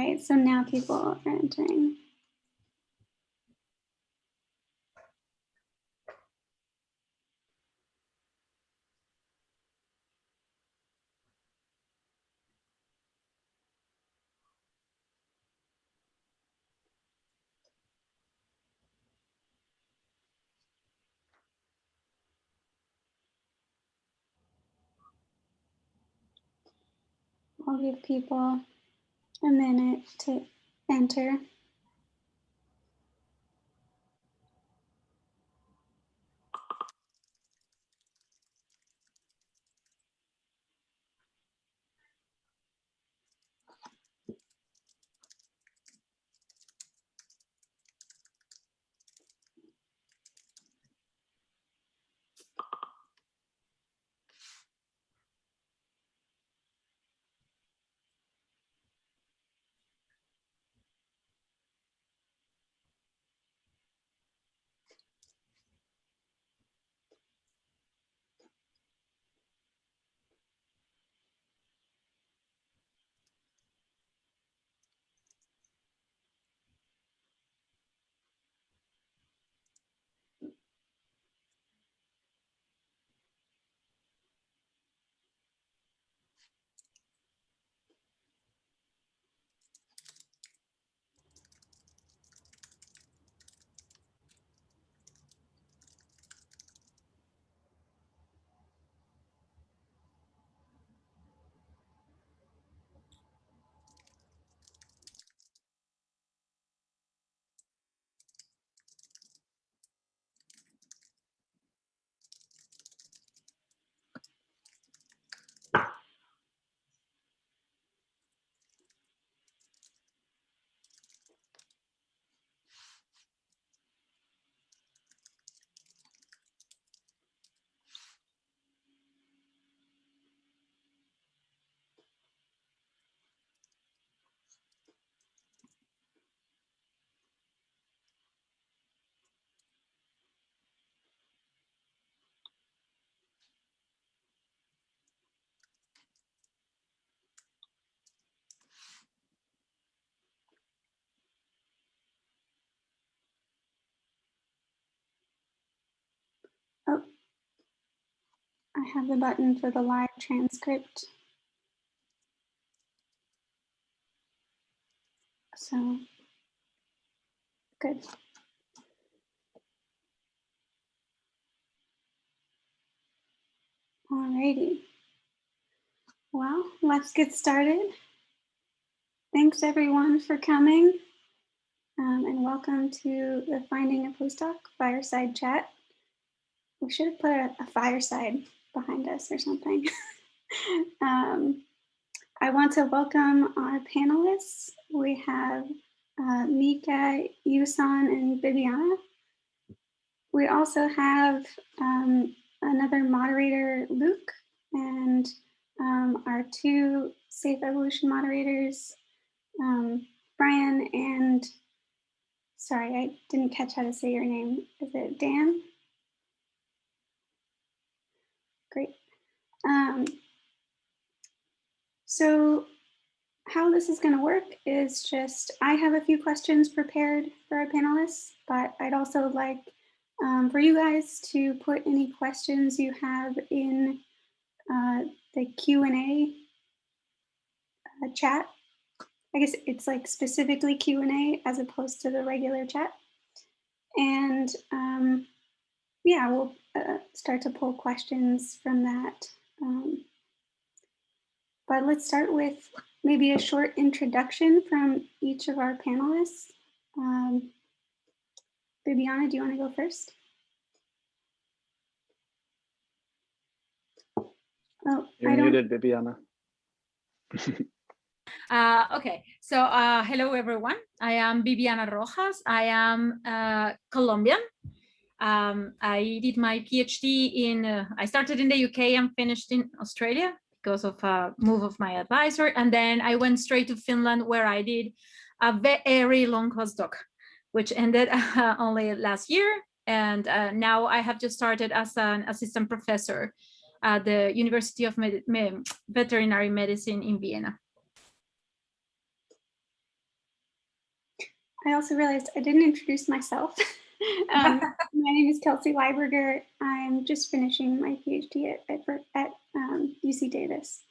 right, so now people are entering. I'll give people a minute to enter. Oh, I have the button for the live transcript. So, good. Alrighty. Well, let's get started. Thanks everyone for coming and welcome to the Finding a Postdoc Fireside Chat. We should have put a fireside behind us or something. I want to welcome our panelists. We have Mika, Yusan, and Bibiana. We also have another moderator, Luke, and our two Safe Evolution moderators, Brian and, sorry, I didn't catch how to say your name. Is it Dan? Great. So how this is going to work is just, I have a few questions prepared for our panelists, but I'd also like for you guys to put any questions you have in the Q&A chat. I guess it's like specifically Q&A as opposed to the regular chat. And yeah, we'll start to pull questions from that. But let's start with maybe a short introduction from each of our panelists. Bibiana, do you want to go first? Oh, you're muted, Bibiana. Okay, so hello everyone. I am Bibiana Rojas. I am Colombian. I did my PhD in, I started in the UK and finished in Australia because of a move of my advisor. And then I went straight to Finland where I did a very long postdoc, which ended only last year. And now I have just started as an assistant professor at the University of Veterinary Medicine in Vienna. I also realized I didn't introduce myself. My name is Kelsey Lieberger. I'm just finishing my PhD at UC Davis.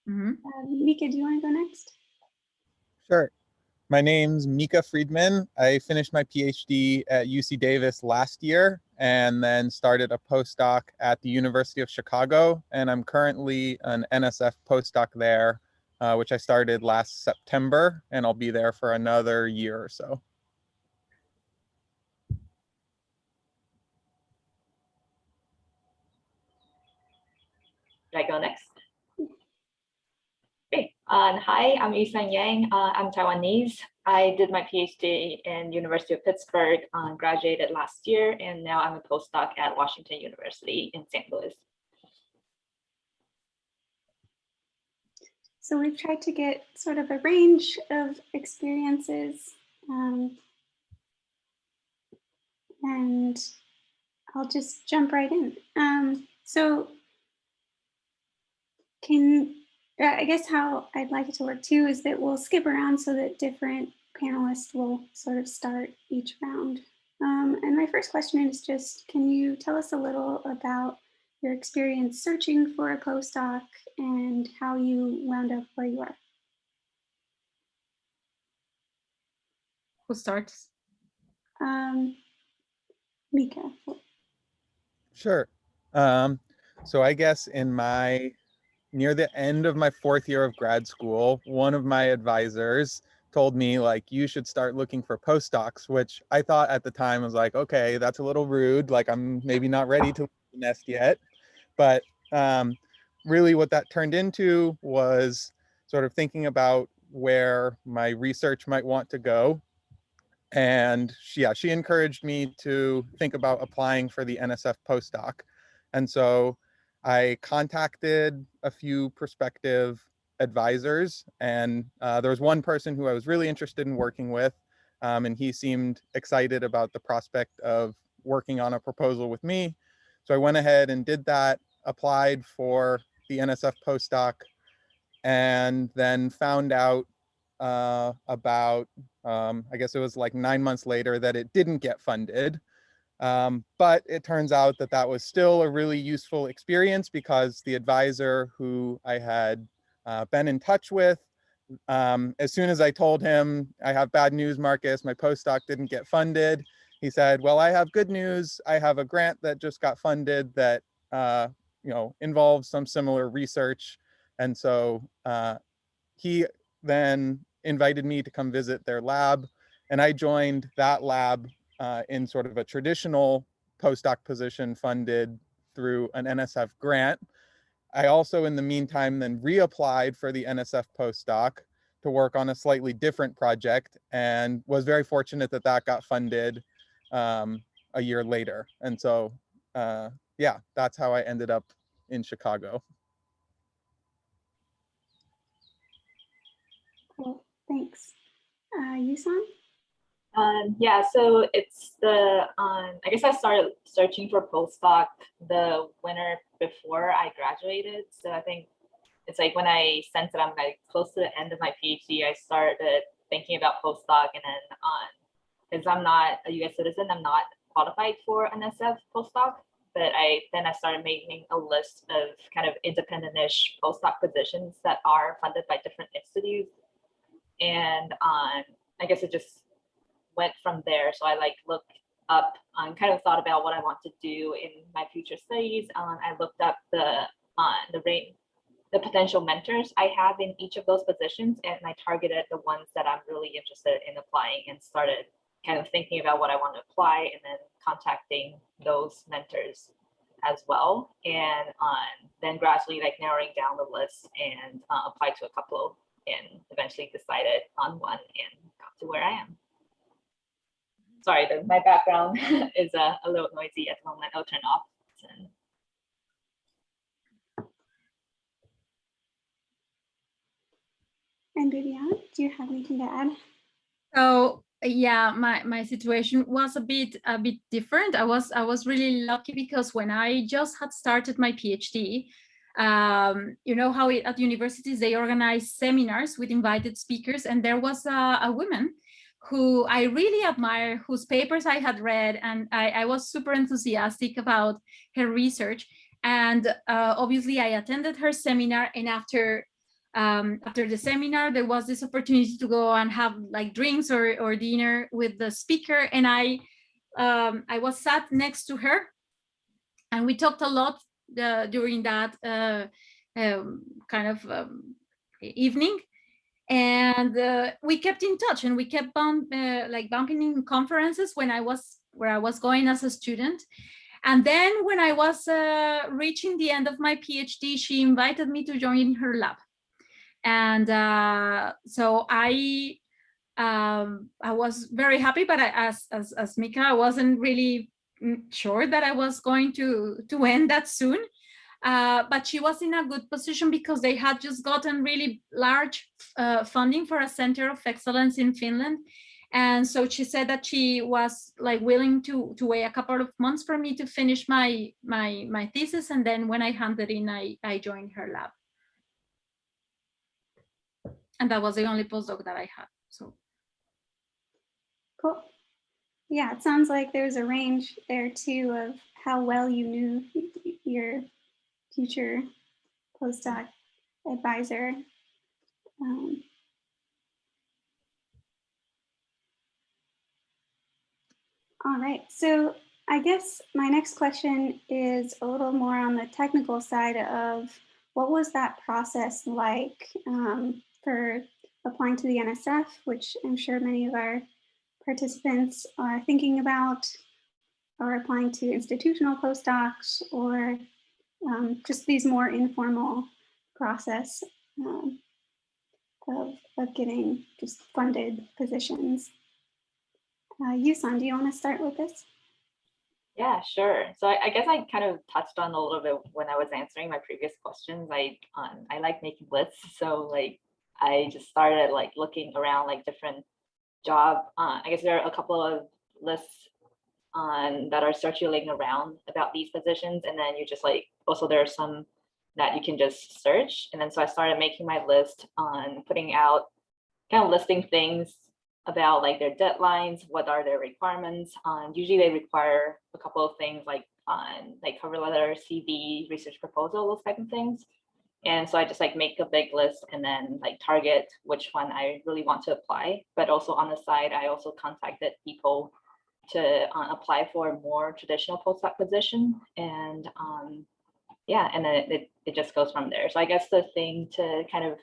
Mika, do you want to go next? Sure. My name's Mika Friedman. I finished my PhD at UC Davis last year and then started a postdoc at the University of Chicago. And I'm currently an Nsf postdoc there, which I started last September, and I'll be there for another year or so. Should I go next? Great. Hi, I'm Yisan Yang. I'm Taiwanese. I did my PhD in University of Pittsburgh, graduated last year, and now I'm a postdoc at Washington University in St. Louis. So we've tried to get sort of a range of experiences, and I'll just jump right in. I guess how I'd like it to work too is that we'll skip around so that different panelists will sort of start each round. And my first question is just, can you tell us a little about your experience searching for a postdoc and how you wound up where you are? Who starts? Mika. Sure. So I guess near the end of my 4th year of grad school, one of my advisors told me, like, you should start looking for postdocs, which I thought at the time was like, okay, that's a little rude. Like, I'm maybe not ready to leave the nest yet. But really what that turned into was sort of thinking about where my research might want to go. And she encouraged me to think about applying for the Nsf postdoc. And so I contacted a few prospective advisors, and there was one person who I was really interested in working with, and he seemed excited about the prospect of working on a proposal with me. So I went ahead and did that, applied for the Nsf postdoc, and then found out about, I guess it was like 9 months later, that it didn't get funded. But it turns out that that was still a really useful experience, because the advisor who I had been in touch with, as soon as I told him, I have bad news, Marcus, my postdoc didn't get funded, he said, well, I have good news. I have a grant that just got funded that involves some similar research. And so he then invited me to come visit their lab, and I joined that lab in sort of a traditional postdoc position funded through an NSF grant. I also, in the meantime, then reapplied for the NSF postdoc to work on a slightly different project, and was very fortunate that that got funded a year later. And so, yeah, that's how I ended up in Chicago. Cool, thanks. Yusan? Yeah, so it's I guess I started searching for postdoc the winter before I graduated. So I think it's like when I sensed that I'm like close to the end of my PhD, I started thinking about postdoc, and then because I'm not a US citizen, I'm not qualified for an SF postdoc, but I started making a list of kind of independent-ish postdoc positions that are funded by different institutes. And I guess it just went from there. So I looked up, kind of thought about what I want to do in my future studies. I looked up the potential mentors I have in each of those positions, and I targeted the ones that I'm really interested in applying, and started kind of thinking about what I want to apply, and then contacting those mentors as well. And then gradually narrowing down the list, and applied to a couple, and eventually decided on one and got to where I am. Sorry, my background is a little noisy at the moment. I'll turn off. And Viviana, do you have anything to add? So yeah, my situation was a bit different. I was really lucky, because when I just had started my PhD, you know how at universities they organize seminars with invited speakers, and there was a woman who I really admire, whose papers I had read, and I was super enthusiastic about her research. And obviously I attended her seminar, and after the seminar, there was this opportunity to go and have like drinks or dinner with the speaker, and I was sat next to her, and we talked a lot during that evening. And we kept in touch, and we kept bumping in conferences where I was going as a student. And then when I was reaching the end of my PhD, she invited me to join her lab. And so I was very happy, but as Mika, I wasn't really sure that I was going to end that soon. But she was in a good position because they had just gotten really large funding for a center of excellence in Finland. And so she said that she was like willing to wait a couple of months for me to finish my thesis. And then when I handed in, I joined her lab. And that was the only postdoc that I had. So cool. Yeah, it sounds like there's a range there too of how well you knew your future postdoc advisor. All right, so I guess my next question is a little more on the technical side of what was that process like for applying to the NSF, which I'm sure many of our participants are thinking about, or applying to institutional postdocs, or just these more informal process of getting just funded positions. Yusan, do you want to start with this? Yeah, sure. So I guess I kind of touched on a little bit when I was answering my previous questions. I like making lists, so like I just started like looking around like different job. I guess there are a couple of lists that are circulating around about these positions, and then you just like also there are some that you can just search. And then so I started making my list on putting out kind of listing things about like their deadlines, what are their requirements. Usually they require a couple of things like cover letter, CV, research proposal, those type of things. And so I just like make a big list and then like target which one I really want to apply. But also on the side, I also contacted people to apply for a more traditional postdoc position. And yeah, and then it just goes from there. So I guess the thing to kind of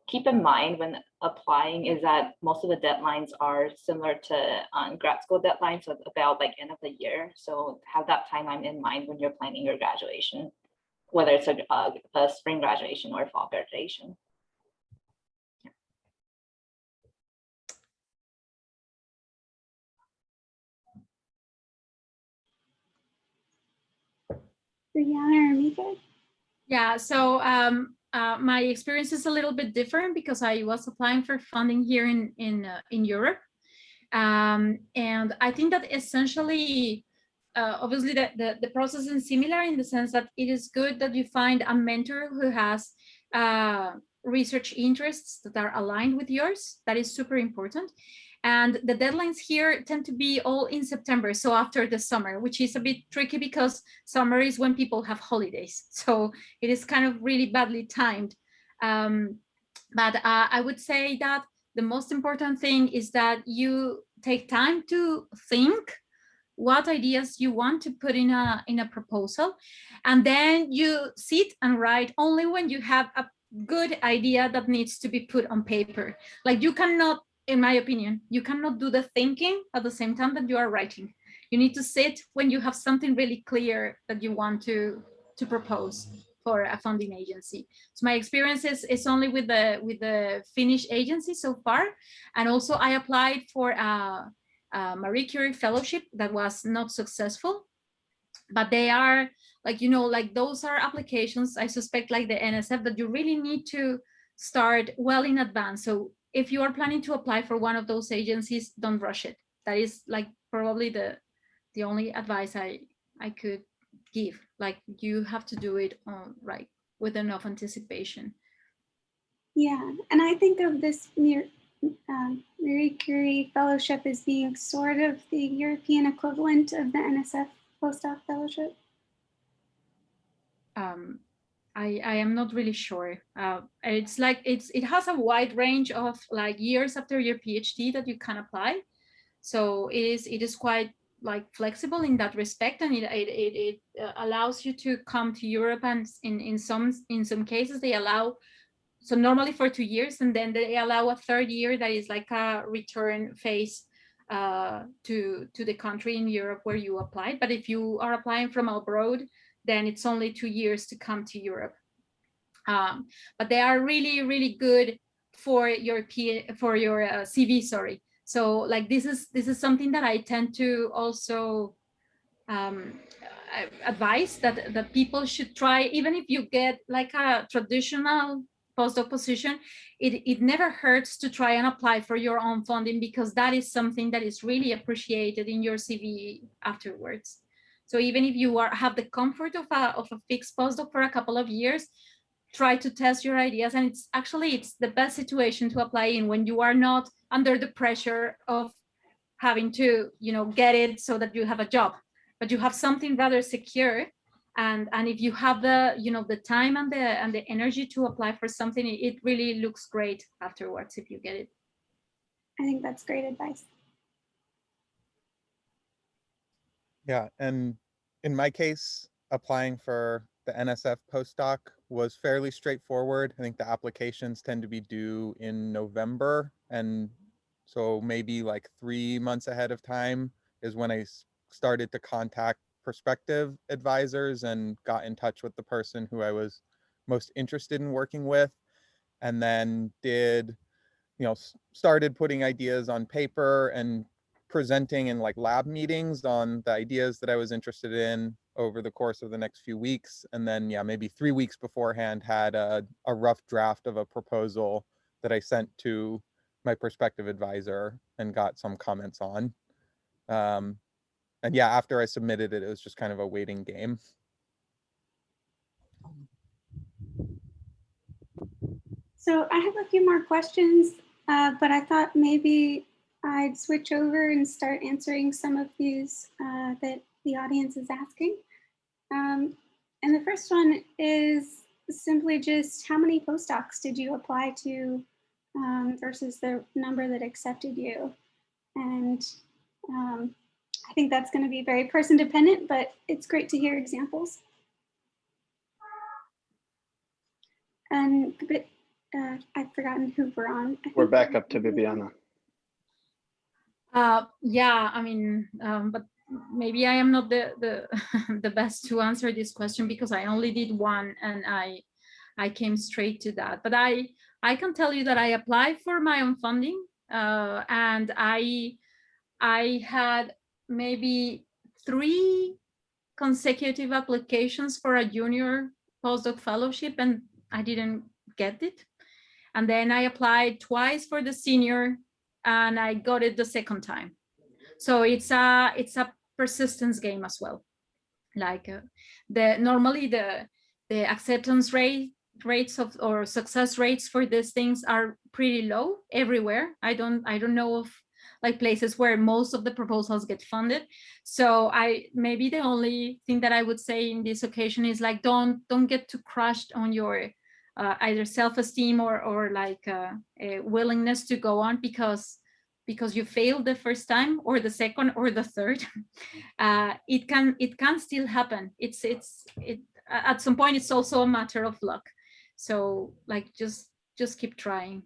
keep in mind when applying is that most of the deadlines are similar to grad school deadlines, so it's about like end of the year. So have that timeline in mind when you're planning your graduation, whether it's a spring graduation or fall graduation. Brianna or Mika? yeah, so my experience is a little bit different because I was applying for funding here in Europe. And I think that essentially, obviously the process is similar in the sense that it is good that you find a mentor who has research interests that are aligned with yours. That is super important. And the deadlines here tend to be all in September, so after the summer, which is a bit tricky because summer is when people have holidays. So it is kind of really badly timed. But I would say that the most important thing is that you take time to think what ideas you want to put in a proposal, and then you sit and write only when you have a good idea that needs to be put on paper. Like you cannot, in my opinion, you cannot do the thinking at the same time that you are writing. You need to sit when you have something really clear that you want to propose for a funding agency. So my experience is only with the Finnish agency so far. And also I applied for a Marie Curie fellowship that was not successful, but they are like, you know, like those are applications, I suspect, like the NSF, that you really need to start well in advance. So if you are planning to apply for one of those agencies, don't rush it. That is like probably the only advice I could give. Like you have to do it right with enough anticipation. Yeah, and I think of this Marie Curie Fellowship as being sort of the European equivalent of the NSF Postdoc Fellowship? I am not really sure. It's like it has a wide range of like years after your PhD that you can apply. So it is quite like flexible in that respect, and it allows you to come to Europe, and in some cases they allow, so normally for 2 years, and then they allow a third year that is like a return phase to the country in Europe where you applied. But if you are applying from abroad, then it's only 2 years to come to Europe. But they are really, really good for your CV, sorry. So like this is something that I tend to also advise that people should try, even if you get like a traditional postdoc position, it never hurts to try and apply for your own funding, because that is something that is really appreciated in your CV afterwards. So even if you have the comfort of a fixed postdoc for a couple of years, try to test your ideas. And it's the best situation to apply in, when you are not under the pressure of having to, get it so that you have a job, but you have something rather secure. And if you have the, the time and the energy to apply for something, it really looks great afterwards if you get it. I think that's great advice. Yeah, and in my case, applying for the NSF postdoc was fairly straightforward. I think the applications tend to be due in November, and so maybe like 3 months ahead of time is when I started to contact prospective advisors and got in touch with the person who I was most interested in working with, and then started putting ideas on paper and presenting in like lab meetings on the ideas that I was interested in over the course of the next few weeks. And then, maybe 3 weeks beforehand, had a rough draft of a proposal that I sent to my prospective advisor and got some comments on. And after I submitted it, it was just kind of a waiting game. So I have a few more questions, but I thought maybe I'd switch over and start answering some of these that the audience is asking. And the first one is simply just, how many postdocs did you apply to versus the number that accepted you? And I think that's going to be very person dependent, but it's great to hear examples. And I've forgotten who we're on. We're back up to Bibiana. Yeah, I mean, but maybe I am not the the best to answer this question, because I only did one and I came straight to that. But I can tell you that I applied for my own funding, and I had maybe 3 consecutive applications for a junior postdoc fellowship, and I didn't get it. And then I applied twice for the senior, and I got it the second time. So it's a persistence game as well. Like normally the acceptance rates of, or success rates for these things are pretty low everywhere. I don't know of like places where most of the proposals get funded. So maybe the only thing that I would say in this occasion is like, don't get too crushed on your either self-esteem or like a willingness to go on because you failed the first time or the second or the third. It can still happen. It at some point it's also a matter of luck. So like just keep trying.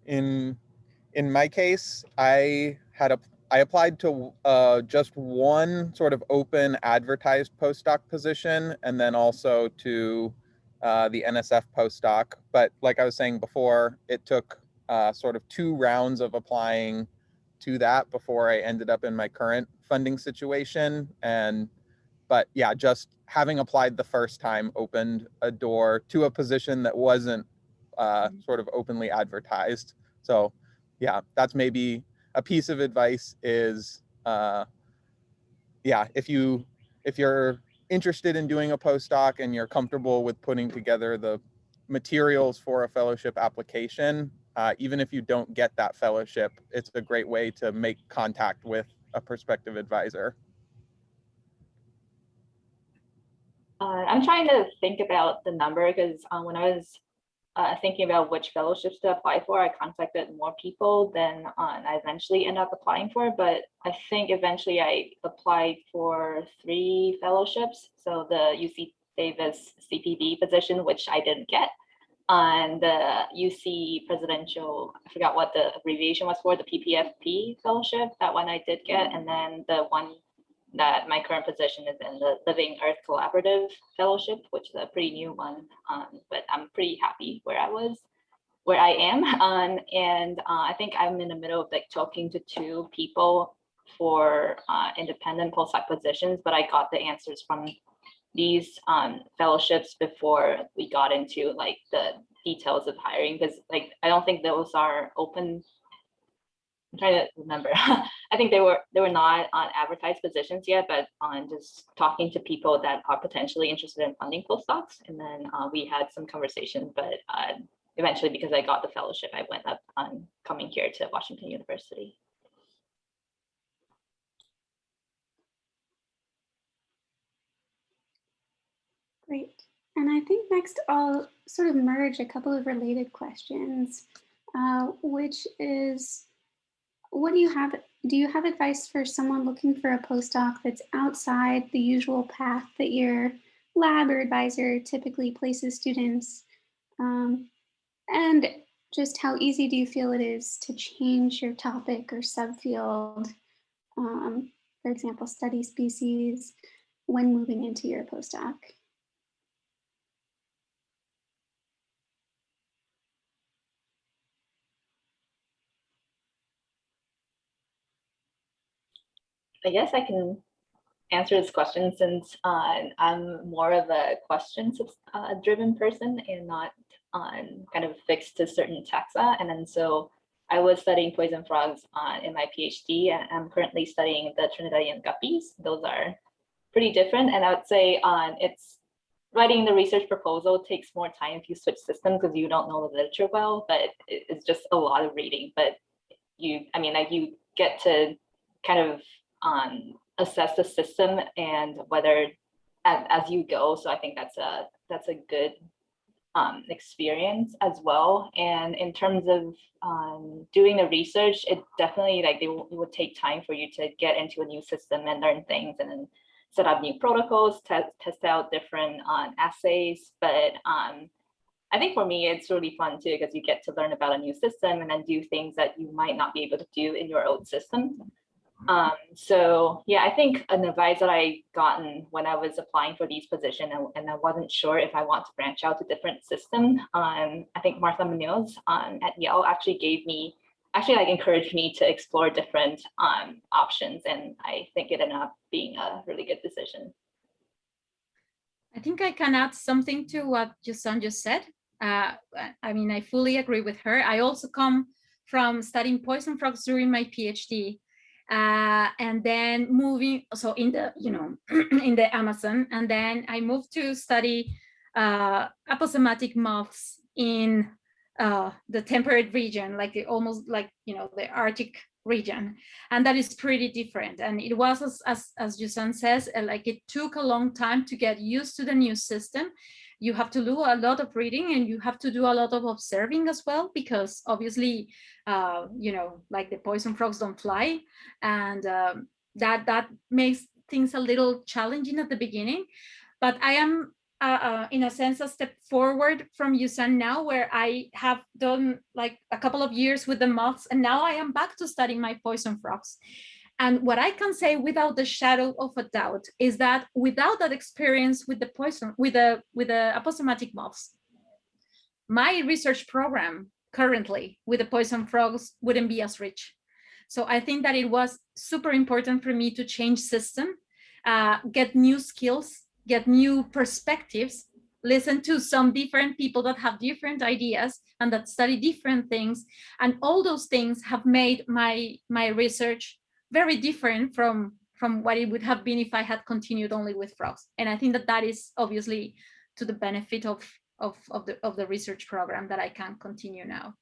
In my case, I applied to just one sort of open advertised postdoc position, and then also to the NSF postdoc. But like I was saying before, it took sort of 2 rounds of applying to that before I ended up in my current funding situation. But just having applied the first time opened a door to a position that wasn't sort of openly advertised. So that's maybe a piece of advice is, if you're interested in doing a postdoc and you're comfortable with putting together the materials for a fellowship application. Even if you don't get that fellowship, it's a great way to make contact with a prospective advisor. I'm trying to think about the number because when I was thinking about which fellowships to apply for, I contacted more people than I eventually ended up applying for. But I think eventually I applied for 3 fellowships. So the UC Davis CPD position, which I didn't get, and the UC Presidential, I forgot what the abbreviation was for, the PPFP fellowship, that one I did get, and then the one that my current position is in, the Living Earth Collaborative Fellowship, which is a pretty new one, but I'm pretty happy where I am. And I think I'm in the middle of like talking to 2 people for independent postdoc positions, but I got the answers from these fellowships before we got into like the details of hiring, because like I don't think those are open. I'm trying to remember. I think they were not on advertised positions yet, but on just talking to people that are potentially interested in funding postdocs. And then we had some conversations, but eventually, because I got the fellowship, I went up on coming here to Washington University. Great. And I think next I'll sort of merge a couple of related questions, which is, what do you have advice for someone looking for a postdoc that's outside the usual path that your lab or advisor typically places students? And just how easy do you feel it is to change your topic or subfield, for example, study species, when moving into your postdoc? I guess I can answer this question since I'm more of a questions driven person and not kind of fixed to certain taxa. And then so I was studying poison frogs in my PhD, and I'm currently studying the Trinidadian guppies. Those are pretty different. And I would say it's writing the research proposal takes more time if you switch systems because you don't know the literature well, but it's just a lot of reading. But you get to kind of assess the system and whether as you go. So I think that's a good experience as well. And in terms of doing the research, it definitely it would take time for you to get into a new system and learn things and then set up new protocols, test out different assays. But I think for me, it's really fun too, because you get to learn about a new system and then do things that you might not be able to do in your old system. So yeah, I think an advice that I gotten when I was applying for these positions and I wasn't sure if I want to branch out to different systems. I think Martha Munoz at Yale actually encouraged me to explore different options, and I think it ended up being a really good decision. I think I can add something to what Yusan just said. I fully agree with her. I also come from studying poison frogs during my PhD. And then moving, so in the, in the Amazon, and then I moved to study aposematic moths in the temperate region, almost like the Arctic region, and that is pretty different. And it was, as Yusan says, it took a long time to get used to the new system. You have to do a lot of reading and you have to do a lot of observing as well, because obviously, the poison frogs don't fly, and that makes things a little challenging at the beginning. But I am, in a sense, a step forward from Yusan now, where I have done a couple of years with the moths, and now I am back to studying my poison frogs. And what I can say without the shadow of a doubt is that without that experience with the aposematic moths, my research program currently with the poison frogs wouldn't be as rich. So I think that it was super important for me to change system, get new skills, get new perspectives, listen to some different people that have different ideas and that study different things. And all those things have made my research very different from what it would have been if I had continued only with frogs. And I think that is obviously to the benefit of of the research program that I can't continue now.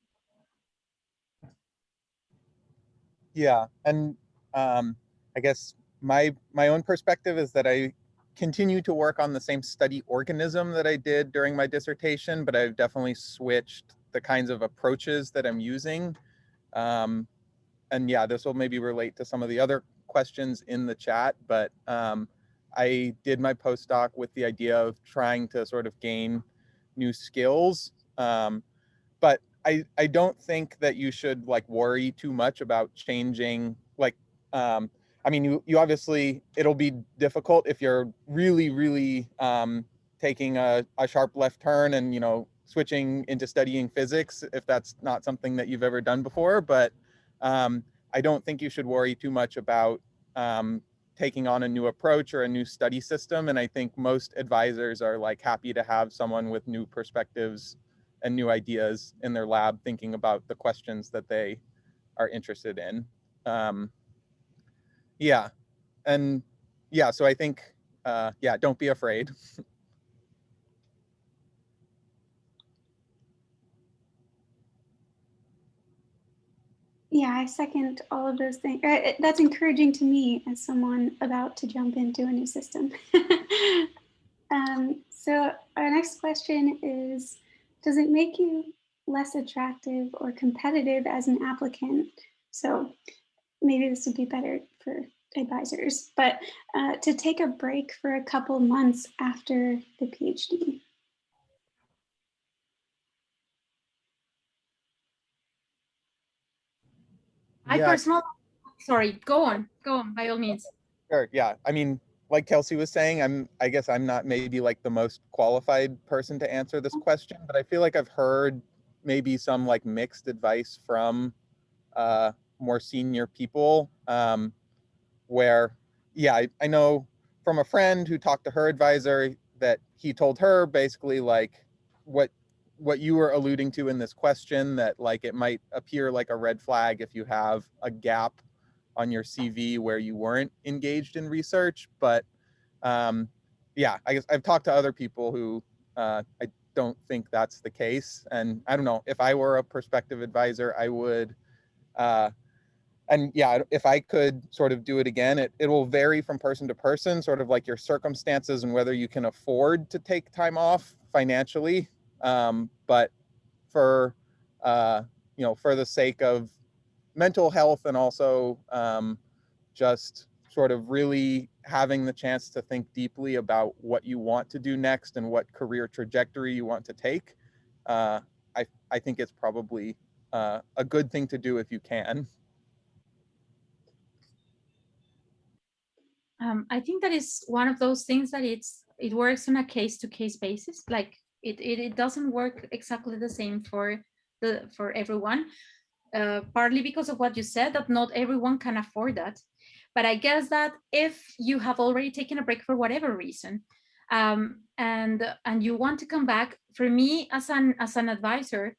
Yeah, and I guess my own perspective is that I continue to work on the same study organism that I did during my dissertation, but I've definitely switched the kinds of approaches that I'm using. And yeah, this will maybe relate to some of the other questions in the chat, but I did my postdoc with the idea of trying to sort of gain new skills. But I don't think that you should like worry too much about changing like I mean you obviously it'll be difficult if you're really taking a sharp left turn and switching into studying physics if that's not something that you've ever done before, but I don't think you should worry too much about taking on a new approach or a new study system, and I think most advisors are like happy to have someone with new perspectives and new ideas in their lab thinking about the questions that they are interested in. Yeah, and yeah, so I think, yeah, don't be afraid. Yeah, I second all of those things. That's encouraging to me as someone about to jump into a new system. So our next question is, does it make you less attractive or competitive as an applicant? So maybe this would be better for advisors, but to take a break for a couple months after the PhD. I personally, sorry, go on by all means. Sure, yeah, I mean, like Kelsey was saying, I guess I'm not maybe like the most qualified person to answer this question, but I feel like I've heard maybe some like mixed advice from more senior people, where, yeah, I know from a friend who talked to her advisor that he told her basically like what you were alluding to in this question, that like it might appear like a red flag if you have a gap on your CV where you weren't engaged in research. But yeah, I guess I've talked to other people who I don't think that's the case. And I don't know, if I were a prospective advisor, I would, and yeah, if I could sort of do it again, it will vary from person to person, sort of like your circumstances and whether you can afford to take time off financially. But for, for the sake of mental health and also just sort of really having the chance to think deeply about what you want to do next and what career trajectory you want to take, I think it's probably a good thing to do if you can. I think that is one of those things that it works on a case-to-case basis. Like it doesn't work exactly the same for everyone. Partly because of what you said, that not everyone can afford that. But I guess that if you have already taken a break for whatever reason, and you want to come back, for me as an advisor,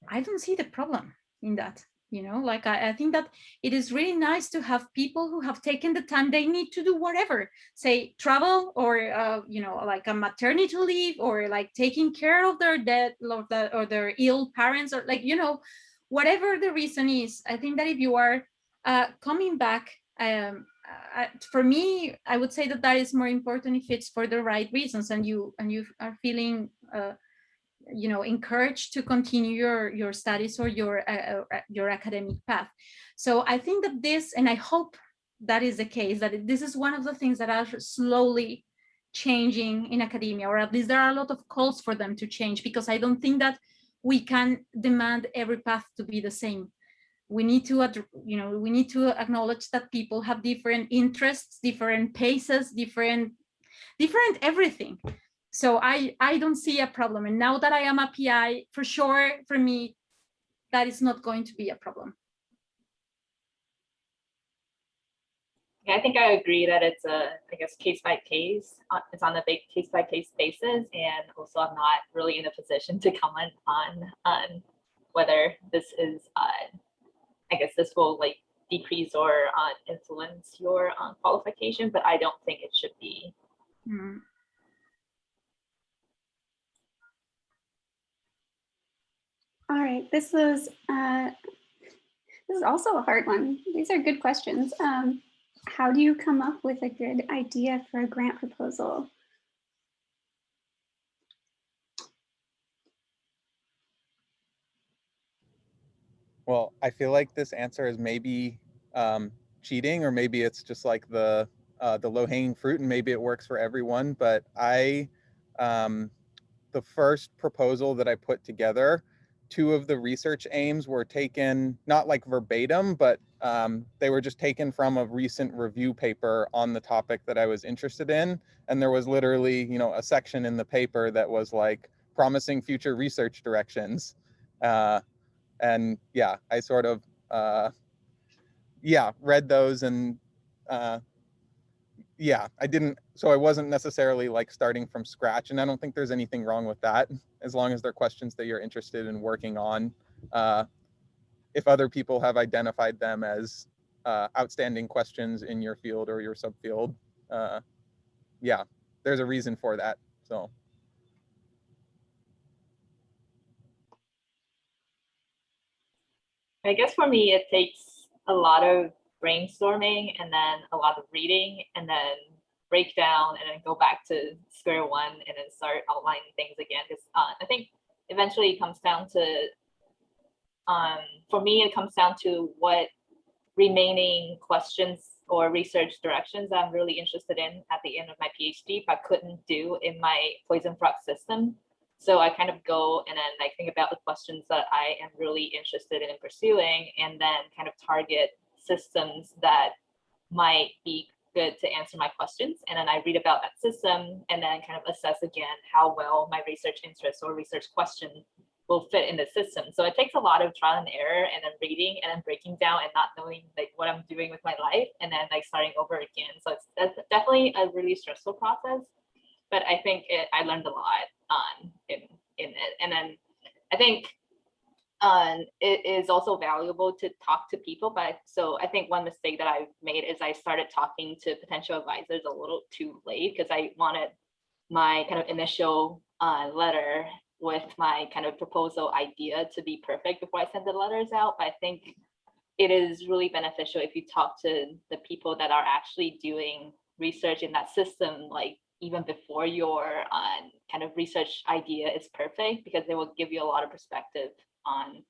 I don't see the problem in that. Like I think that it is really nice to have people who have taken the time they need to do whatever, say travel, or like a maternity leave, or like taking care of their dead or their ill parents, or like whatever the reason is. I think that if you are coming back, for me, I would say that is more important if it's for the right reasons, and you are feeling encouraged to continue your studies or your academic path. So I think that this, and I hope that is the case, that this is one of the things that are slowly changing in academia, or at least there are a lot of calls for them to change, because I don't think that we can demand every path to be the same. We need to acknowledge that people have different interests, different paces, different everything. So I don't see a problem. And now that I am a PI, for sure, for me, that is not going to be a problem. Yeah, I think I agree that it's I guess, case by case. It's on a big case by case basis, and also I'm not really in a position to comment on whether this is, I guess this will like decrease or influence your qualification, but I don't think it should be. Mm. this is also a hard one. These are good questions. How do you come up with a good idea for a grant proposal? Well, I feel like this answer is maybe cheating, or maybe it's just like the low-hanging fruit, and maybe it works for everyone. But the first proposal that I put together, 2 of the research aims were taken, not like verbatim, but they were just taken from a recent review paper on the topic that I was interested in. And there was literally, you know, a section in the paper that was like promising future research directions. And yeah, I sort of, read those, and so I wasn't necessarily like starting from scratch, and I don't think there's anything wrong with that, as long as they're questions that you're interested in working on. If other people have identified them as outstanding questions in your field or your subfield, there's a reason for that. So. I guess for me, it takes a lot of brainstorming and then a lot of reading and then break down and then go back to square one and then start outlining things again. Because I think eventually it comes down to, for me, it comes down to what remaining questions or research directions I'm really interested in at the end of my PhD, but couldn't do in my poison frog system. So I kind of go and then like think about the questions that I am really interested in pursuing, and then kind of target systems that might be good to answer my questions. And then I read about that system and then kind of assess again how well my research interest or research question will fit in the system. So it takes a lot of trial and error and then reading and then breaking down and not knowing like what I'm doing with my life and then like starting over again. So that's definitely a really stressful process, but I think I learned a lot in it. And then I think it is also valuable to talk to people. But so I think one mistake that I've made is I started talking to potential advisors a little too late, because I wanted my kind of initial letter with my kind of proposal idea to be perfect before I send the letters out. But I think it is really beneficial if you talk to the people that are actually doing research in that system, like even before your kind of research idea is perfect, because they will give you a lot of perspective on,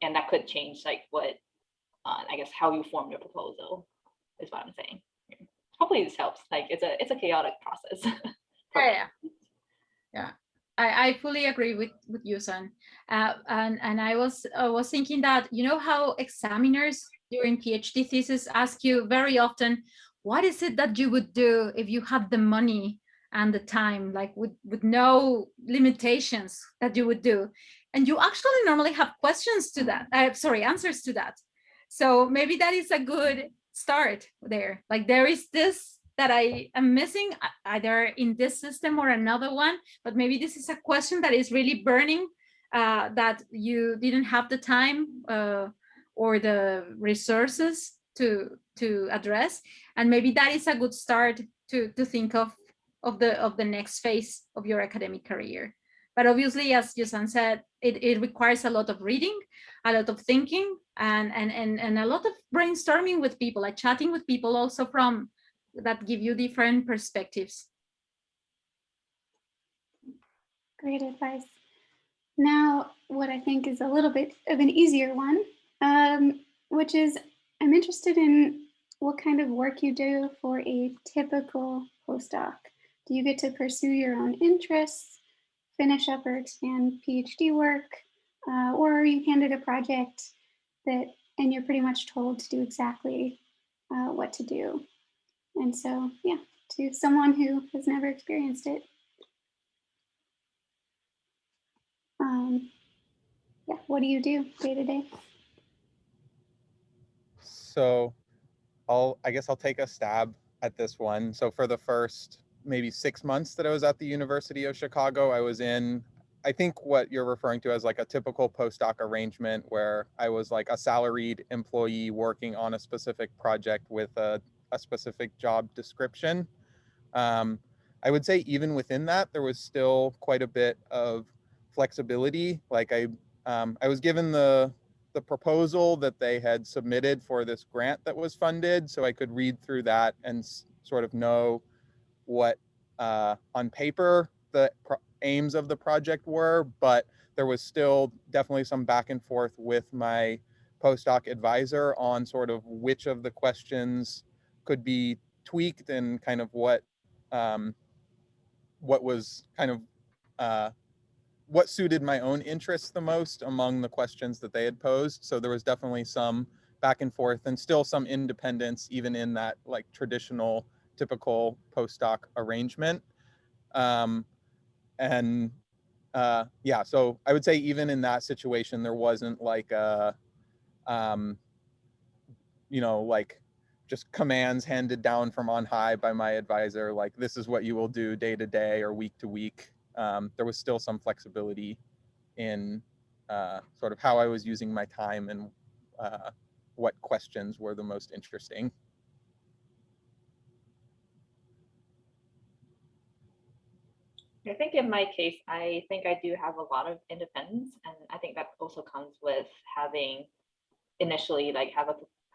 and that could change like what, I guess, how you form your proposal is what I'm saying. Hopefully this helps. Like it's a chaotic process. Yeah. I fully agree with you, Son. And I was thinking that, you know how examiners during PhD thesis ask you very often, what is it that you would do if you had the money and the time, like with no limitations that you would do? And you actually normally have questions to that, answers to that. So maybe that is a good start there. Like there is this that I am missing either in this system or another one, but maybe this is a question that is really burning, that you didn't have the time or the resources to address. And maybe that is a good start to think of the next phase of your academic career. But obviously, as Yusan said, it requires a lot of reading, a lot of thinking, and a lot of brainstorming with people, like chatting with people also from that give you different perspectives. Great advice. Now, what I think is a little bit of an easier one, which is I'm interested in what kind of work you do for a typical postdoc. Do you get to pursue your own interests, finish up or expand PhD work, or are you handed a project and you're pretty much told to do exactly what to do? And so, yeah, to someone who has never experienced it, what do you do day to day? So I guess I'll take a stab at this one. So for the first maybe 6 months that I was at the University of Chicago, I was in, I think what you're referring to as like a typical postdoc arrangement, where I was like a salaried employee working on a specific project with a specific job description. I would say even within that, there was still quite a bit of flexibility. Like I was given the proposal that they had submitted for this grant that was funded, so I could read through that and sort of know what on paper the aims of the project were, but there was still definitely some back and forth with my postdoc advisor on sort of which of the questions could be tweaked and kind of what was kind of what suited my own interests the most among the questions that they had posed. So there was definitely some back and forth and still some independence even in that like traditional typical postdoc arrangement. Yeah, so I would say even in that situation, there wasn't like a, like just commands handed down from on high by my advisor, like this is what you will do day to day or week to week. There was still some flexibility in sort of how I was using my time and what questions were the most interesting. I think in my case, I think I do have a lot of independence, and I think that also comes with having initially like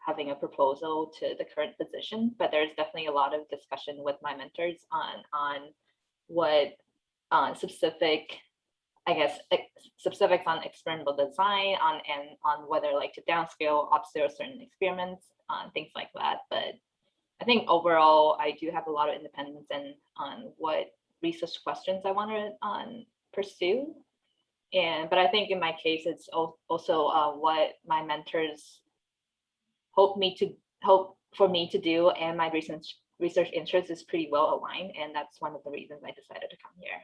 having a proposal to the current position, but there's definitely a lot of discussion with my mentors on what specific, I guess, specifics on experimental design, on whether like to downscale, upscale certain experiments, things like that. But I think overall, I do have a lot of independence on what research questions I want to pursue. But I think in my case, it's also what my mentors hope for me to do, and my research interest is pretty well aligned, and that's one of the reasons I decided to come here.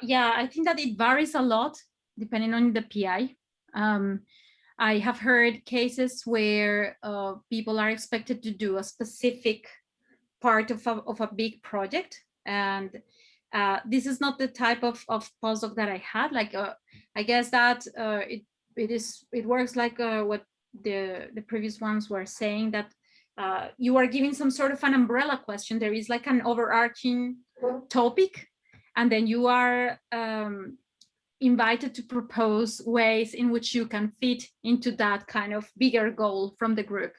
Yeah, I think that it varies a lot depending on the PI. I have heard cases where people are expected to do a specific part of a big project, and this is not the type of postdoc that I had. Like I guess that it works like what the previous ones were saying, that you are giving some sort of an umbrella question. There is like an overarching topic, and then you are invited to propose ways in which you can fit into that kind of bigger goal from the group.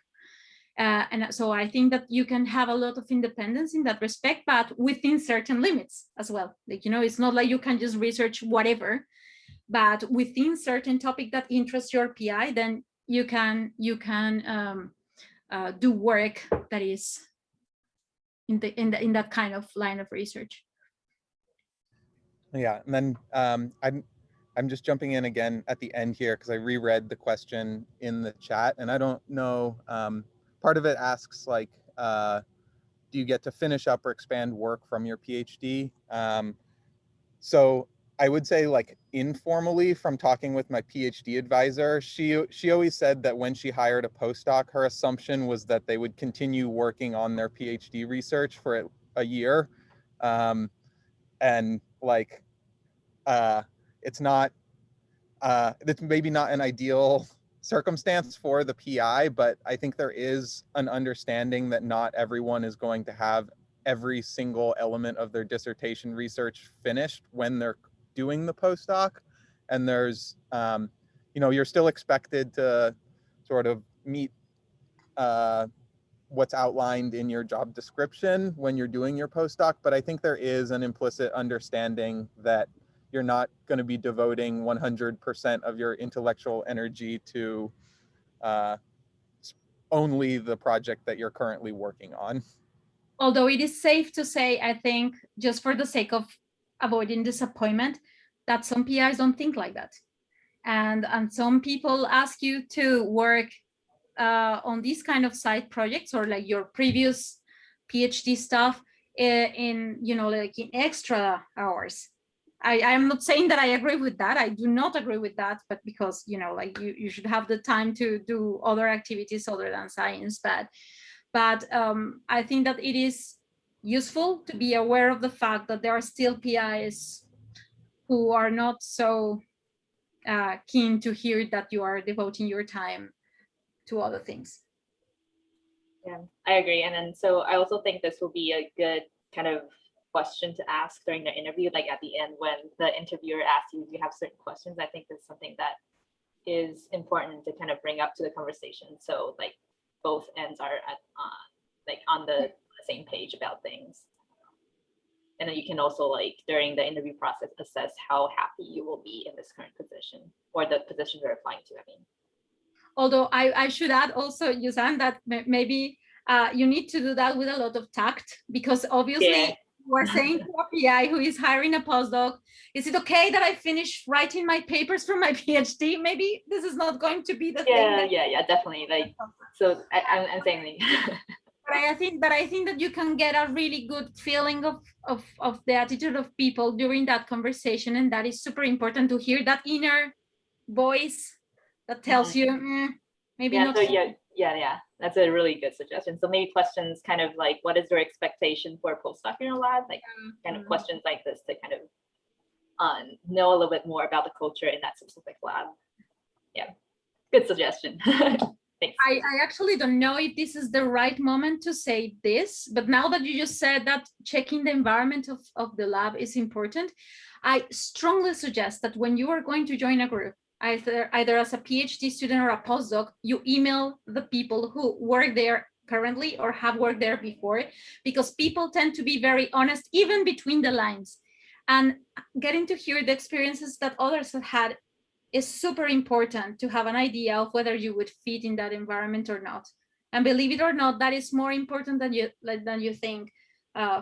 And so I think that you can have a lot of independence in that respect, but within certain limits as well. Like, it's not like you can just research whatever, but within certain topic that interests your PI, then you can do work that is in that kind of line of research. Yeah, and then I'm just jumping in again at the end here because I reread the question in the chat, and I don't know. Part of it asks like, do you get to finish up or expand work from your PhD? So I would say like informally from talking with my PhD advisor, she always said that when she hired a postdoc, her assumption was that they would continue working on their PhD research for a year. And like, it's maybe not an ideal circumstance for the PI, but I think there is an understanding that not everyone is going to have every single element of their dissertation research finished when they're doing the postdoc. And there's, you're still expected to sort of meet what's outlined in your job description when you're doing your postdoc, but I think there is an implicit understanding that you're not going to be devoting 100% of your intellectual energy to only the project that you're currently working on. Although it is safe to say, I think, just for the sake of avoiding disappointment, that some PIs don't think like that. And some people ask you to work on these kind of side projects or like your previous PhD stuff in like in extra hours. I am not saying that I agree with that. I do not agree with that, but because like you should have the time to do other activities other than science. But I think that it is useful to be aware of the fact that there are still PIs who are not so keen to hear that you are devoting your time to other things. Yeah, I agree. And then so I also think this will be a good kind of question to ask during the interview, like at the end when the interviewer asks you if you have certain questions. I think that's something that is important to kind of bring up to the conversation. So like both ends are like on the same page about things. And then you can also like during the interview process assess how happy you will be in this current position or the position you're applying to, I mean. Although I should add also, Yusan, that maybe you need to do that with a lot of tact, because obviously we're saying to a PI who is hiring a postdoc, is it okay that I finish writing my papers for my PhD? Maybe this is not going to be the thing. Yeah, definitely. Like, so I'm saying But I think that you can get a really good feeling of the attitude of people during that conversation, and that is super important to hear that inner voice that tells you maybe not. So yeah, that's a really good suggestion. So maybe questions kind of like, what is your expectation for a postdoc in your lab? Like kind of questions like this to kind of know a little bit more about the culture in that specific lab. Yeah, good suggestion. Thanks. I actually don't know if this is the right moment to say this, but now that you just said that checking the environment of the lab is important, I strongly suggest that when you are going to join a group, either as a PhD student or a postdoc, you email the people who work there currently or have worked there before, because people tend to be very honest, even between the lines. And getting to hear the experiences that others have had is super important to have an idea of whether you would fit in that environment or not. And believe it or not, that is more important than you think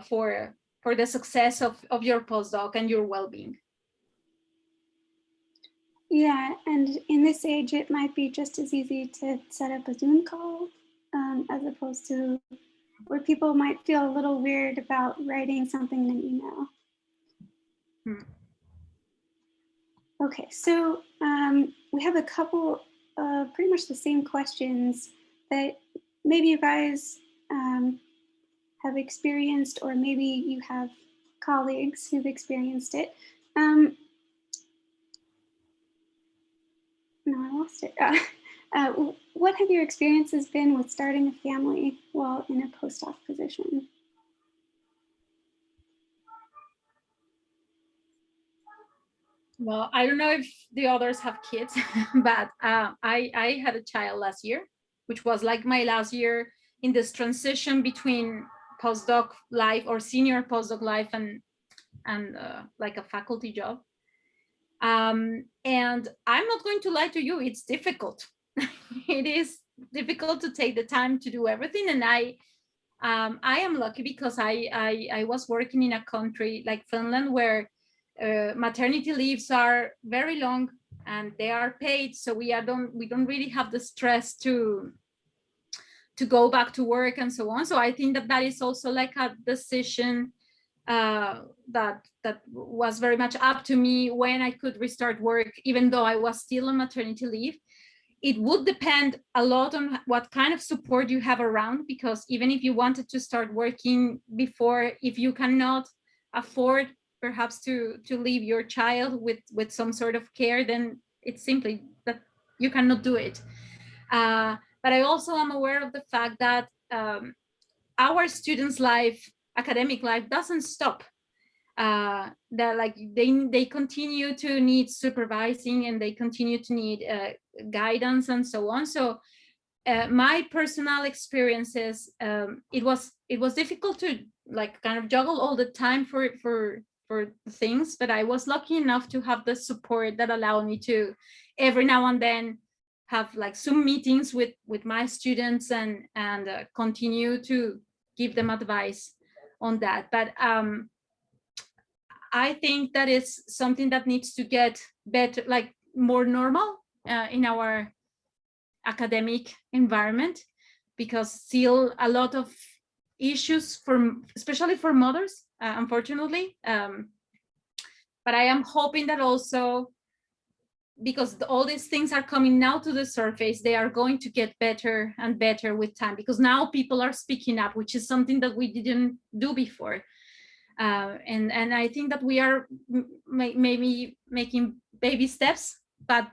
for the success of your postdoc and your well-being. Yeah, and in this age, it might be just as easy to set up a Zoom call as opposed to where people might feel a little weird about writing something in an email. Okay, so we have a couple of pretty much the same questions that maybe you guys have experienced, or maybe you have colleagues who've experienced it. No, I lost it. What have your experiences been with starting a family while in a postdoc position? Well, I don't know if the others have kids, but I had a child last year, which was like my last year in this transition between postdoc life or senior postdoc life and like a faculty job. And I'm not going to lie to you, it's difficult. It is difficult to take the time to do everything. And I am lucky because I was working in a country like Finland where maternity leaves are very long and they are paid, so we don't really have the stress to go back to work and so on. So I think that is also like a decision that was very much up to me when I could restart work, even though I was still on maternity leave. It would depend a lot on what kind of support you have around, because even if you wanted to start working before, if you cannot afford perhaps to leave your child with some sort of care, then it's simply that you cannot do it. But I also am aware of the fact that our students' life, academic life, doesn't stop. That like they continue to need supervising and they continue to need guidance and so on. So my personal experiences, it was difficult to like kind of juggle all the time for things, but I was lucky enough to have the support that allowed me to every now and then have like Zoom meetings with my students and continue to give them advice on that. But I think that is something that needs to get better, like more normal in our academic environment, because still a lot of issues especially for mothers, unfortunately. But I am hoping that also, because all these things are coming now to the surface, they are going to get better and better with time, because now people are speaking up, which is something that we didn't do before. And I think that we are maybe making baby steps, but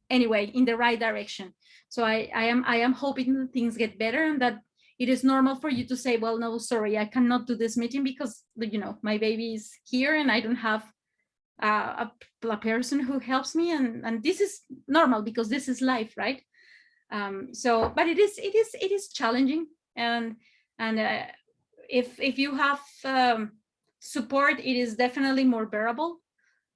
anyway, in the right direction. So I am hoping that things get better and that it is normal for you to say, well, no, sorry, I cannot do this meeting because, you know, my baby is here and I don't have a person who helps me, and this is normal because this is life, right? So, but it is challenging, and if you have support, it is definitely more bearable.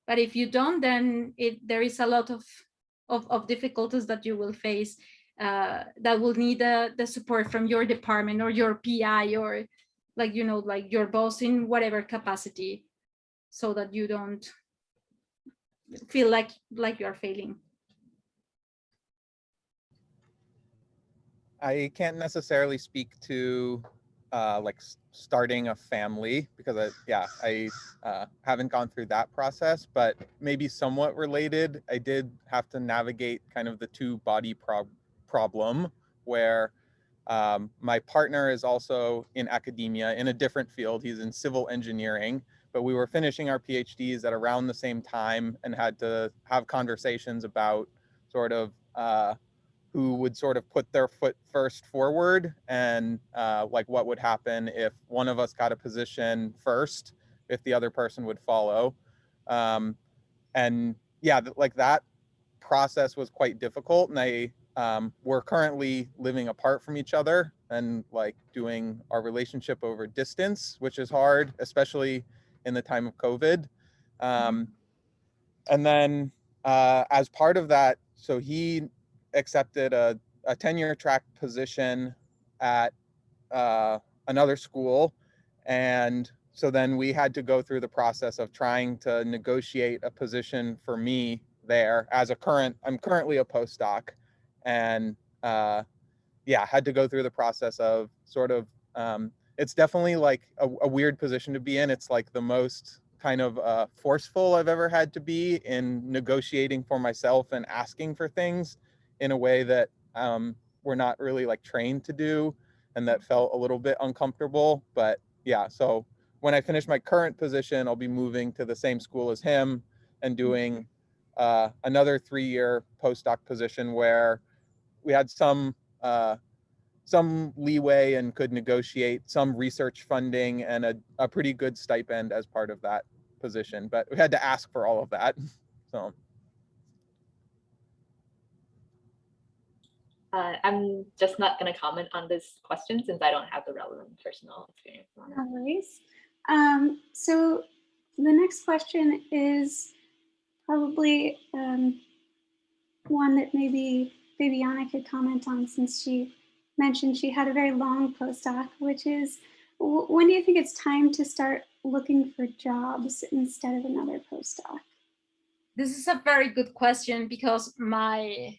But if you don't, then there is a lot of difficulties that you will face that will need the support from your department or your PI or, like, you know, like your boss in whatever capacity, so that you don't feel like you're failing. I can't necessarily speak to like starting a family because I haven't gone through that process, but maybe somewhat related. I did have to navigate kind of the two body problem where my partner is also in academia in a different field. He's in civil engineering, but we were finishing our PhDs at around the same time and had to have conversations about sort of who would sort of put their foot first forward, and like what would happen if one of us got a position first, if the other person would follow. And yeah, like that process was quite difficult. And we're currently living apart from each other and like doing our relationship over distance, which is hard, especially in the time of COVID. And then as part of that, so he accepted a tenure track position at another school. And so then we had to go through the process of trying to negotiate a position for me there as I'm currently a postdoc, and had to go through the process of sort of, it's definitely like a weird position to be in. It's like the most kind of forceful I've ever had to be in negotiating for myself and asking for things in a way that we're not really like trained to do, and that felt a little bit uncomfortable. But yeah, so when I finish my current position, I'll be moving to the same school as him and doing another 3-year postdoc position where we had some leeway and could negotiate some research funding and a pretty good stipend as part of that position, but we had to ask for all of that. So I'm just not going to comment on this question since I don't have the relevant personal experience on it. No worries. So the next question is probably one that maybe Bibiana could comment on, since she mentioned she had a very long postdoc, which is, when do you think it's time to start looking for jobs instead of another postdoc? This is a very good question, because my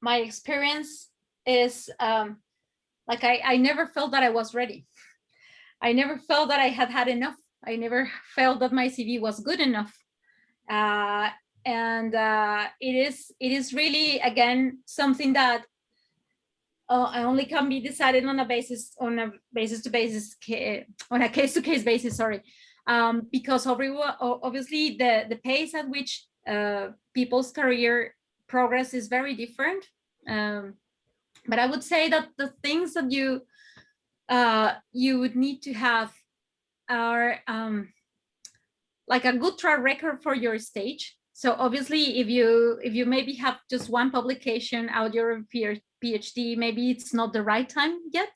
experience is like I never felt that I was ready. I never felt that I had enough. I never felt that my CV was good enough. And it is really, again, something that only can be decided on a case to case basis. Sorry, because obviously the pace at which people's career progress is very different. But I would say that the things that you would need to have are like a good track record for your stage. So obviously, if you maybe have just one publication out your PhD, maybe it's not the right time yet.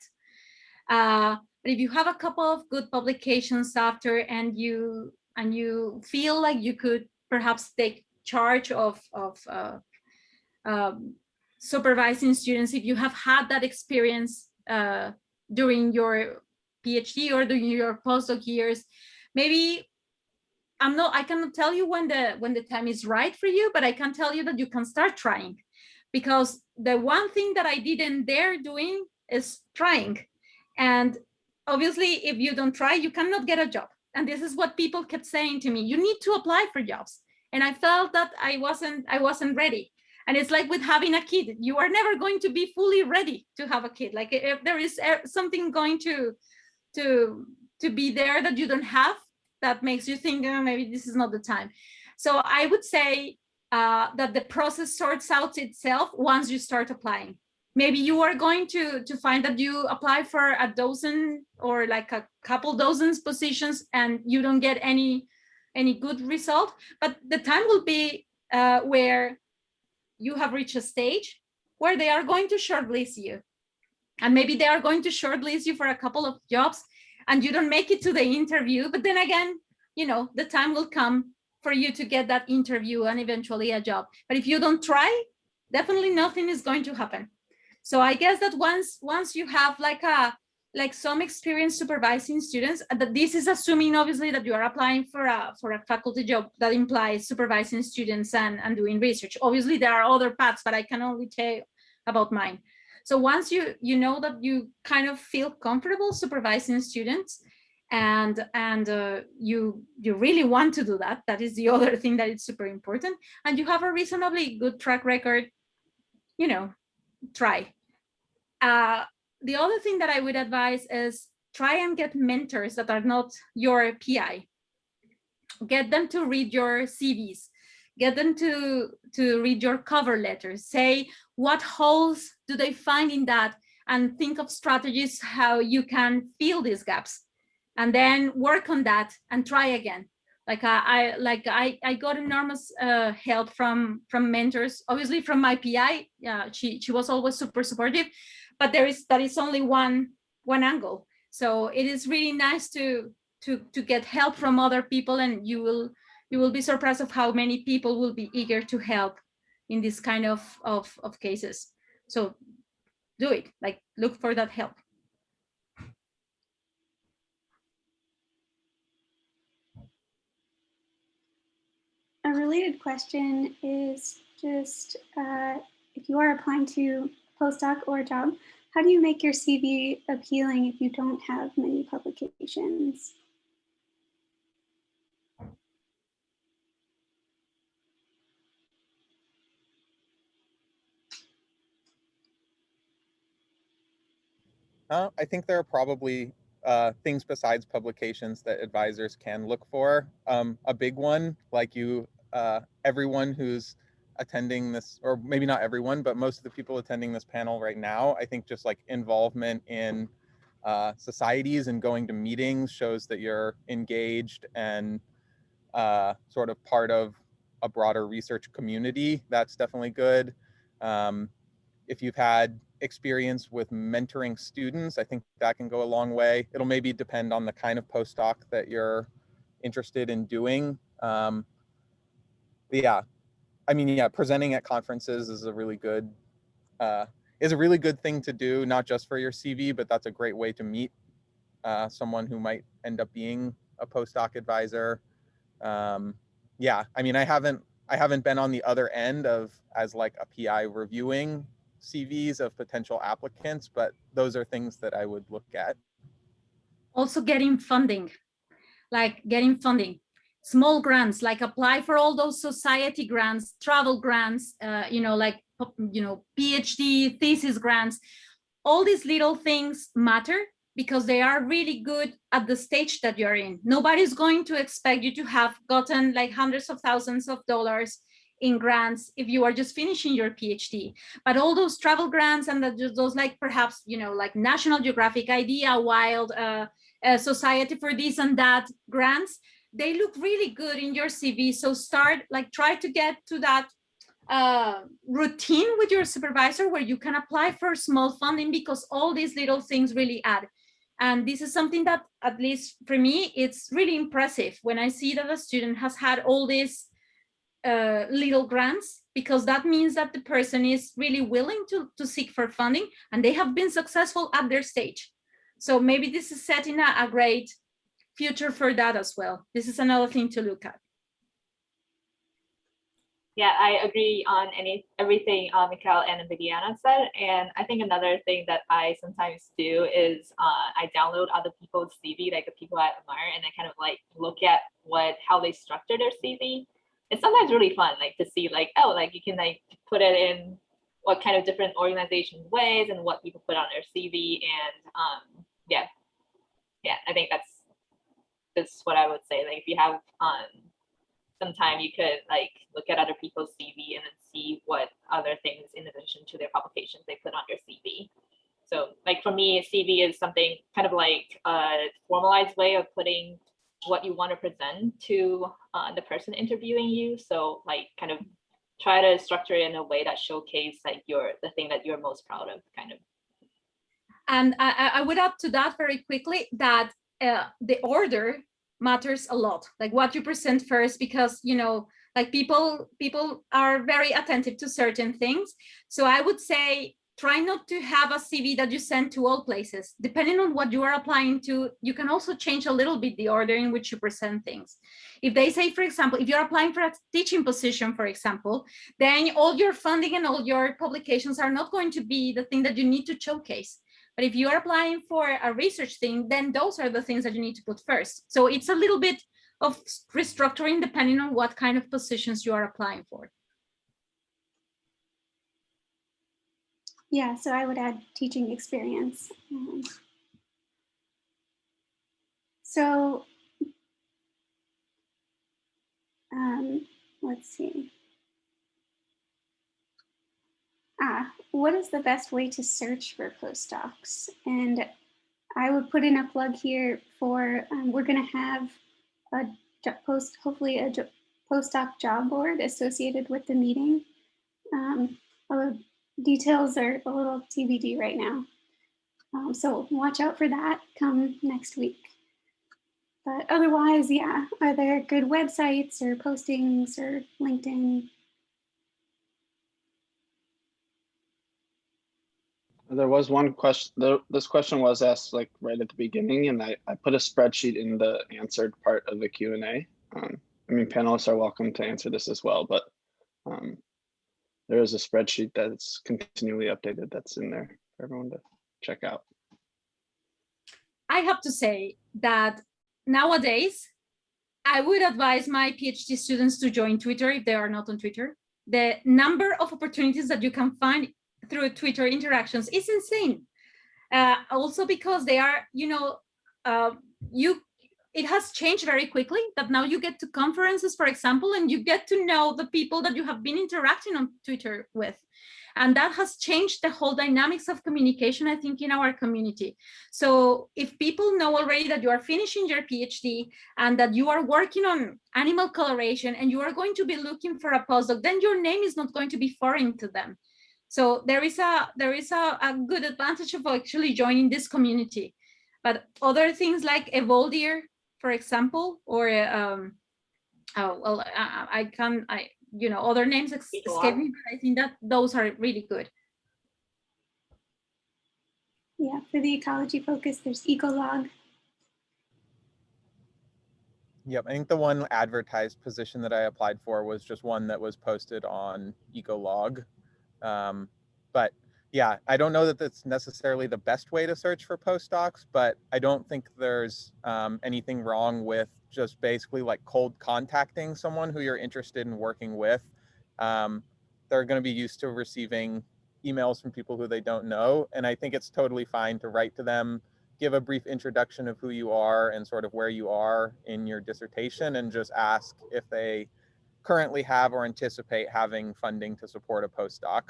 But if you have a couple of good publications after, and you feel like you could perhaps take charge of supervising students, if you have had that experience during your PhD or during your postdoc years, maybe I cannot tell you when the time is right for you, but I can tell you that you can start trying, because the one thing that I didn't dare doing is trying. And obviously, if you don't try, you cannot get a job. And this is what people kept saying to me: you need to apply for jobs. And I felt that I wasn't ready. And it's like with having a kid, you are never going to be fully ready to have a kid. Like if there is something going to be there that you don't have, that makes you think, oh, maybe this is not the time. So I would say that the process sorts out itself once you start applying. maybe you are going to find that you apply for a dozen or like a couple dozens positions and you don't get any good result, but the time will be where you have reached a stage where they are going to shortlist you, and maybe they are going to shortlist you for a couple of jobs and you don't make it to the interview, but then again, you know, the time will come for you to get that interview and eventually a job. But if you don't try, definitely nothing is going to happen. So I guess that once you have like some experience supervising students, that this is assuming obviously that you are applying for a faculty job that implies supervising students and doing research. Obviously there are other paths, but I can only tell you about mine. So once you know that you kind of feel comfortable supervising students, and you really want to do that, that is the other thing that is super important, and you have a reasonably good track record, you know, try. The other thing that I would advise is try and get mentors that are not your PI. Get them to read your CVs. Get them to read your cover letters. Say what holes do they find in that, and think of strategies how you can fill these gaps, and then work on that and try again. Like I got enormous help from mentors. Obviously from my PI, she was always super supportive, but that is only one angle. So it is really nice to get help from other people, and you will be surprised of how many people will be eager to help in this kind of cases. So do it, like look for that help. A related question is just if you are applying to a postdoc or a job, how do you make your CV appealing if you don't have many publications? I think there are probably things besides publications that advisors can look for. A big one, like everyone who's attending this, or maybe not everyone, but most of the people attending this panel right now, I think just like involvement in societies and going to meetings shows that you're engaged and sort of part of a broader research community. That's definitely good. If you've had experience with mentoring students, I think that can go a long way. It'll maybe depend on the kind of postdoc that you're interested in doing. Yeah, I mean, yeah, presenting at conferences is a really good thing to do, not just for your CV, but that's a great way to meet someone who might end up being a postdoc advisor. Yeah, I mean, I haven't been on the other end as like a PI reviewing CVs of potential applicants, but those are things that I would look at. Also getting funding, small grants, like apply for all those society grants, travel grants, PhD thesis grants. All these little things matter because they are really good at the stage that you're in. Nobody's going to expect you to have gotten like hundreds of thousands of dollars in grants if you are just finishing your PhD. But all those travel grants and those like perhaps, like National Geographic, Idea, Wild, Society for this and that grants, they look really good in your CV. So try to get to that routine with your supervisor where you can apply for small funding, because all these little things really add. And this is something that, at least for me, it's really impressive when I see that a student has had all these little grants, because that means that the person is really willing to seek for funding and they have been successful at their stage. So maybe this is setting a great future for that as well. This is another thing to look at. Yeah, I agree on everything Mikhail and Viviana said. And I think another thing that I sometimes do is I download other people's CV, like the people I admire, and I kind of like look at how they structure their CV. It's sometimes really fun, like to see like, oh, like you can like put it in what kind of different organization ways and what people put on their CV. And yeah, I think that's what I would say. Like if you have sometime you could like look at other people's CV and then see what other things in addition to their publications they put on your CV. So like for me, CV is something kind of like a formalized way of putting what you want to present to the person interviewing you. So like kind of try to structure it in a way that showcase like the thing that you're most proud of, kind of. And I would add to that very quickly that the order matters a lot, like what you present first, because like people are very attentive to certain things. So I would say try not to have a CV that you send to all places. Depending on what you are applying to, you can also change a little bit the order in which you present things. If they say, for example, if you're applying for a teaching position, for example, then all your funding and all your publications are not going to be the thing that you need to showcase. But if you are applying for a research thing, then those are the things that you need to put first. So it's a little bit of restructuring depending on what kind of positions you are applying for. Yeah, so I would add teaching experience. Let's see. What is the best way to search for postdocs? And I would put in a plug here for, we're going to have hopefully a postdoc job board associated with the meeting. Details are a little TBD right now. So watch out for that come next week. But otherwise, yeah, are there good websites or postings or LinkedIn? There was one question, this question was asked like right at the beginning, and I put a spreadsheet in the answered part of the Q&A. I mean, panelists are welcome to answer this as well, but there is a spreadsheet that's continually updated that's in there for everyone to check out. I have to say that nowadays, I would advise my PhD students to join Twitter if they are not on Twitter. The number of opportunities that you can find through Twitter interactions is insane. Also because they are, it has changed very quickly that now you get to conferences, for example, and you get to know the people that you have been interacting on Twitter with. And that has changed the whole dynamics of communication, I think, in our community. So if people know already that you are finishing your PhD and that you are working on animal coloration and you are going to be looking for a postdoc, then your name is not going to be foreign to them. So there is a good advantage of actually joining this community. But other things like Evoldir, for example, or other names escape me, but I think that those are really good. Yeah, for the ecology focus, there's Ecolog. Yep, I think the one advertised position that I applied for was just one that was posted on Ecolog. But yeah, I don't know that that's necessarily the best way to search for postdocs, but I don't think there's anything wrong with just basically like cold contacting someone who you're interested in working with. They're going to be used to receiving emails from people who they don't know. And I think it's totally fine to write to them, give a brief introduction of who you are and sort of where you are in your dissertation, and just ask if they currently have or anticipate having funding to support a postdoc.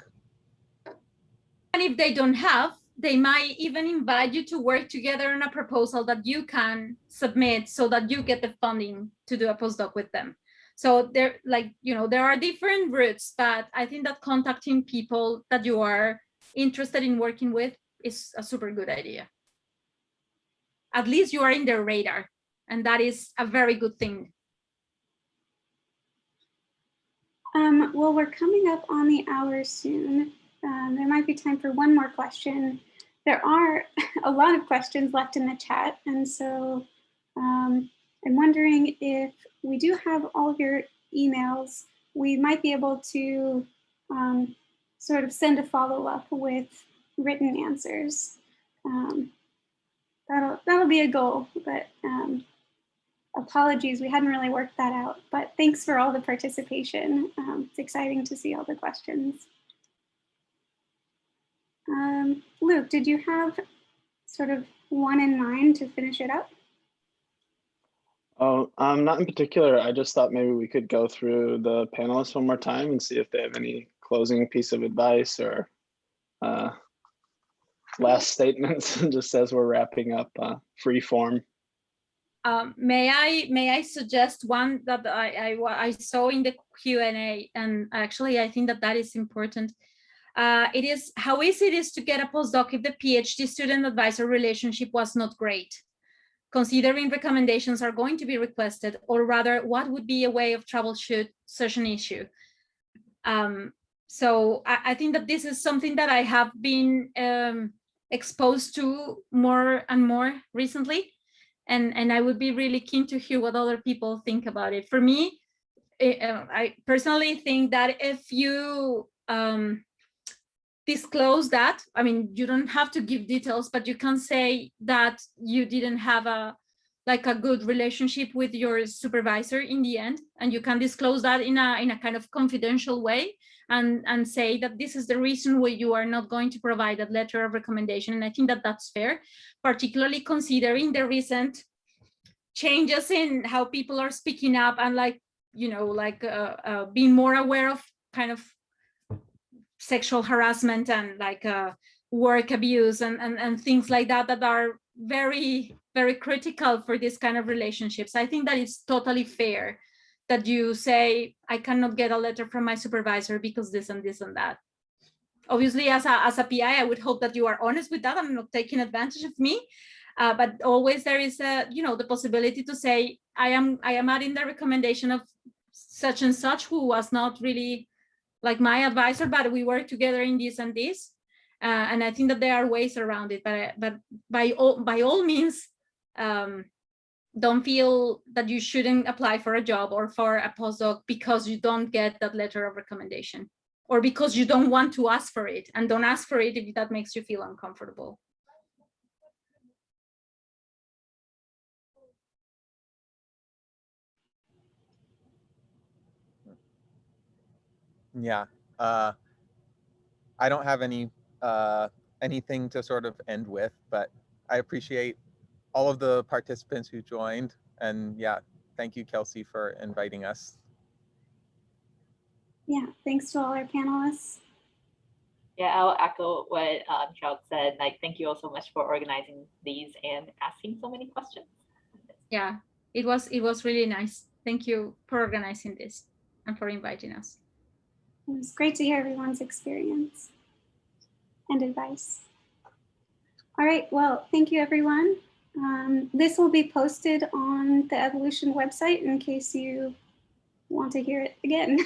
And if they don't have, they might even invite you to work together on a proposal that you can submit so that you get the funding to do a postdoc with them. So there are different routes, but I think that contacting people that you are interested in working with is a super good idea. At least you are in their radar, and that is a very good thing. Well, we're coming up on the hour soon. There might be time for one more question. There are a lot of questions left in the chat, and so I'm wondering if we do have all of your emails, we might be able to sort of send a follow-up with written answers. That'll be a goal, but apologies, we hadn't really worked that out, but thanks for all the participation. It's exciting to see all the questions. Luke, did you have sort of one in mind to finish it up? Oh, not in particular. I just thought maybe we could go through the panelists one more time and see if they have any closing piece of advice or last statements, just as we're wrapping up free form. May I suggest one that I saw in the Q&A, and actually I think that is important. It is how easy it is to get a postdoc if the PhD student advisor relationship was not great. Considering recommendations are going to be requested, or rather, what would be a way of troubleshoot such an issue? So I think that this is something that I have been exposed to more and more recently. And I would be really keen to hear what other people think about it. For me, I personally think that if you disclose that, I mean, you don't have to give details, but you can say that you didn't have a good relationship with your supervisor in the end, and you can disclose that in a kind of confidential way, and say that this is the reason why you are not going to provide a letter of recommendation. And I think that that's fair, particularly considering the recent changes in how people are speaking up and being more aware of kind of sexual harassment and work abuse and things like that are very, very critical for this kind of relationships. I think that it's totally fair that you say, I cannot get a letter from my supervisor because this and this and that. Obviously, as a PI, I would hope that you are honest with that. I'm not taking advantage of me, but always there is the possibility to say, I am adding the recommendation of such and such, who was not really like my advisor, but we work together in this and this. And I think that there are ways around it, but by all means, don't feel that you shouldn't apply for a job or for a postdoc because you don't get that letter of recommendation, or because you don't want to ask for it. And don't ask for it if that makes you feel uncomfortable. Yeah, I don't have anything to sort of end with, but I appreciate all of the participants who joined, and yeah, thank you, Kelsey, for inviting us. Yeah, thanks to all our panelists. Yeah, I'll echo what Trout said. Thank you all so much for organizing these and asking so many questions. Yeah, it was really nice. Thank you for organizing this and for inviting us. It was great to hear everyone's experience and advice. All right, well, thank you, everyone. This will be posted on the Evolution website in case you want to hear it again.